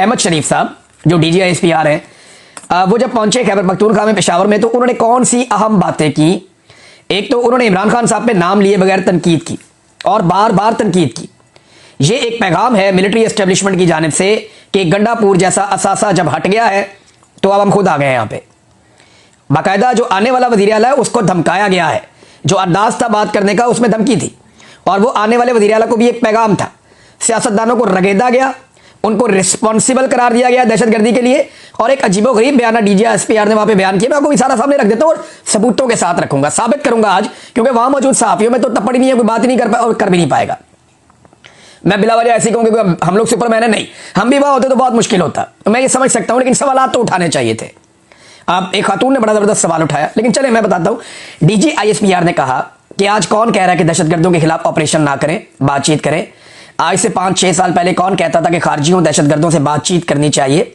अहमद शरीफ साहब जो DGISPR हैं, वो जब पहुंचे खैबर पख्तूनख्वा में, पेशावर में, तो उन्होंने कौन सी अहम बातें की। एक तो उन्होंने इमरान खान साहब पे नाम लिए बगैर तनकीद की और बार बार तनकीद की। ये एक पैगाम है मिलिट्री एस्टेब्लिशमेंट की जानिब से कि गंडापुर जैसा असासा जब हट गया है तो अब हम खुद आ गए हैं। यहाँ पे बाकायदा जो आने वाला वज़ीर आला है उसको धमकाया गया है। जो अंदाज था बात करने का उसमें धमकी थी, और वो आने वाले वज़ीर आला को भी एक पैगाम था। सियासतदानों को रगेदा गया, उनको रिस्पॉन्सिबल करार दिया गया दहशतगर्दी के लिए, और एक अजीबोगरीब बयान DGISPR ने वहां पे बयान किया। मैं आपको इशारा सामने रख देता हूं और सबूतों के साथ रखूंगा, साबित करूंगा आज, क्योंकि वहां मौजूद सहाफियों में तो तपड़ नहीं है, कोई बात ही नहीं कर पाया और कर भी नहीं पाएगा। मैं बिला वजह ऐसी कहूंगी हम लोग सुपरमैन है, नहीं, हम भी वहां होते तो बहुत मुश्किल होता। मैं ये समझ सकता हूं, लेकिन सवाल तो उठाने चाहिए थे। आप एक खातून ने बड़ा जबरदस्त सवाल उठाया, लेकिन चले मैं बताता हूं। DGISPR ने कहा कि आज कौन कह रहा है कि दहशतगर्दों के खिलाफ ऑपरेशन ना करें, बातचीत करें। आज से 5-6 साल पहले कौन कहता था कि खारजियों दहशतगर्दों से बातचीत करनी चाहिए?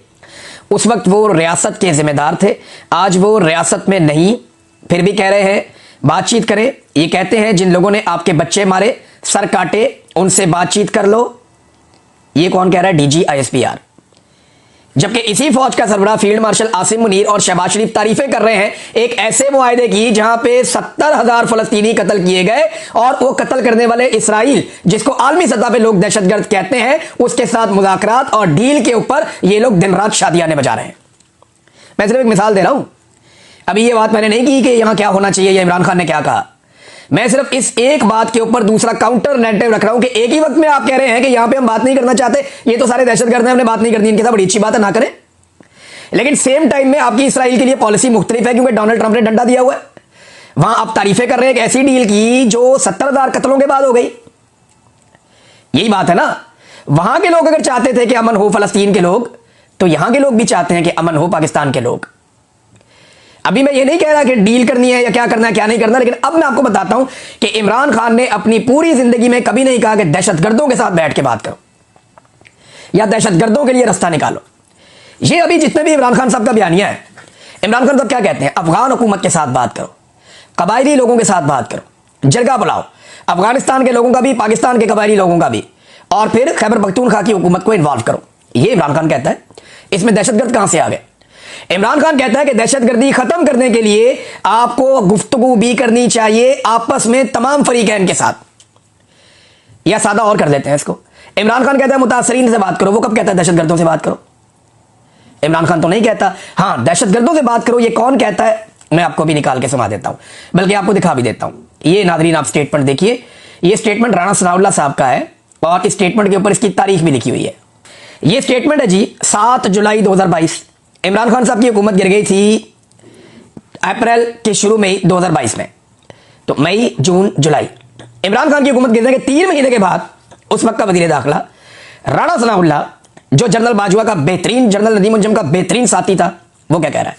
उस वक्त वो रियासत के जिम्मेदार थे, आज वो रियासत में नहीं, फिर भी कह रहे हैं बातचीत करें। ये कहते हैं जिन लोगों ने आपके बच्चे मारे, सर काटे, उनसे बातचीत कर लो। ये कौन कह रहा है? DGISPR। जबकि इसी फौज का सरबराह फील्ड मार्शल आसिम मुनीर और शहबाज शरीफ तारीफें कर रहे हैं एक ऐसे मुआहदे की जहां पे 70,000 फलस्तीनी कत्ल किए गए, और वो कत्ल करने वाले इसराइल, जिसको आलमी सतह पे लोग दहशतगर्द कहते हैं, उसके साथ मुज़ाकरात और डील के ऊपर ये लोग दिन रात शादियां बजा रहे हैं। मैं सिर्फ एक मिसाल दे रहा हूं। अभी ये बात मैंने नहीं की कि यहां क्या होना चाहिए या इमरान खान ने क्या कहा। मैं सिर्फ इस एक बात के ऊपर दूसरा काउंटर नैरेटिव रख रहा हूं कि एक ही वक्त में आप कह रहे हैं कि यहां पे हम बात नहीं करना चाहते, ये तो सारे दहशतगर्द हैं, हमने बात नहीं करनी, इनके साथ बड़ी अच्छी बात है, ना करें। लेकिन सेम टाइम में आपकी इसराइल के लिए पॉलिसी मुख्तलिफ है, क्योंकि डोनाल्ड ट्रंप ने डंडा दिया हुआ है। वहां आप तारीफें कर रहे हैं एक ऐसी डील की जो 70,000 कत्लों के बाद हो गई। यही बात है ना। वहां के लोग अगर चाहते थे कि अमन हो फलस्तीन के लोग, तो यहां के लोग भी चाहते हैं कि अमन हो पाकिस्तान के लोग। अभी मैं ये नहीं कह रहा कि डील करनी है या क्या करना है क्या नहीं करना, लेकिन अब मैं आपको बताता हूं कि इमरान खान ने अपनी पूरी जिंदगी में कभी नहीं कहा कि दहशतगर्दों के साथ बैठ के बात करो या दहशतगर्दों के लिए रास्ता निकालो। ये अभी जितने भी इमरान खान साहब का बयानिया है, इमरान खान साहब क्या कहते हैं? अफगान हुकूमत के साथ बात करो, कबायली लोगों के साथ बात करो, जरगा बुलाओ, अफगानिस्तान के लोगों का भी, पाकिस्तान के कबायली लोगों का भी, और फिर खैबर पख्तूनख्वा की हुकूमत को इन्वॉल्व करो। ये इमरान खान कहता है। इसमें दहशतगर्द कहां से आ गए? इमरान खान कहता है कि दहशतगर्दी खत्म करने के लिए आपको गुफ्तगू भी करनी चाहिए आपस में तमाम फरीकैन के साथ। या सादा और कर देते हैं इसको, इमरान खान कहता है मुतासरीन से बात करो। वो कब कहता है दहशतगर्दों से बात करो? इमरान खान तो नहीं कहता। हां, दहशतगर्दों से बात करो, ये कौन कहता है? मैं आपको भी निकाल के सुना देता हूं, बल्कि आपको दिखा भी देता हूं। ये नाज़रीन आप स्टेटमेंट देखिए, ये स्टेटमेंट राणा सनाउल्लाह साहब का है, और इस स्टेटमेंट के ऊपर इसकी तारीख भी लिखी हुई है। ये स्टेटमेंट है जी 7 जुलाई 2022। इमरान खान साहब की हुकूमत गिर गई थी अप्रैल के शुरू में 2022 में, तो मई, जून, जुलाई। इमरान खान की हुकूमत गिरने के 3 महीने के बाद उस वक्त का वजीर दाखिला राणा सनाउल्लाह, जो जनरल बाजवा का बेहतरीन, जनरल नदीम उल-जम का बेहतरीन साथी था, वो क्या कह रहा है?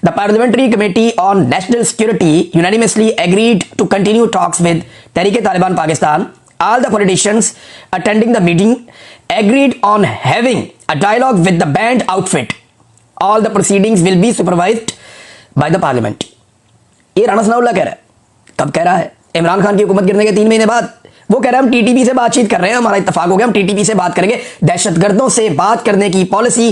The parliamentary committee on national security unanimously agreed to continue talks with Tehrik Taliban Pakistan. All the politicians attending the meeting agreed on having a dialogue with the banned outfit. All the proceedings will be supervised by the parliament. ये राणा सनाउल्लाह कह रहा है। कब कह रहा है? इमरान खान की हुकूमत गिरने के 3 महीने बाद। वो कह रहा है हम TTP से बातचीत कर रहे हैं, हमारा इत्तफाक हो गया, हम TTP से बात करेंगे। दहशतगर्दों से बात करने की पॉलिसी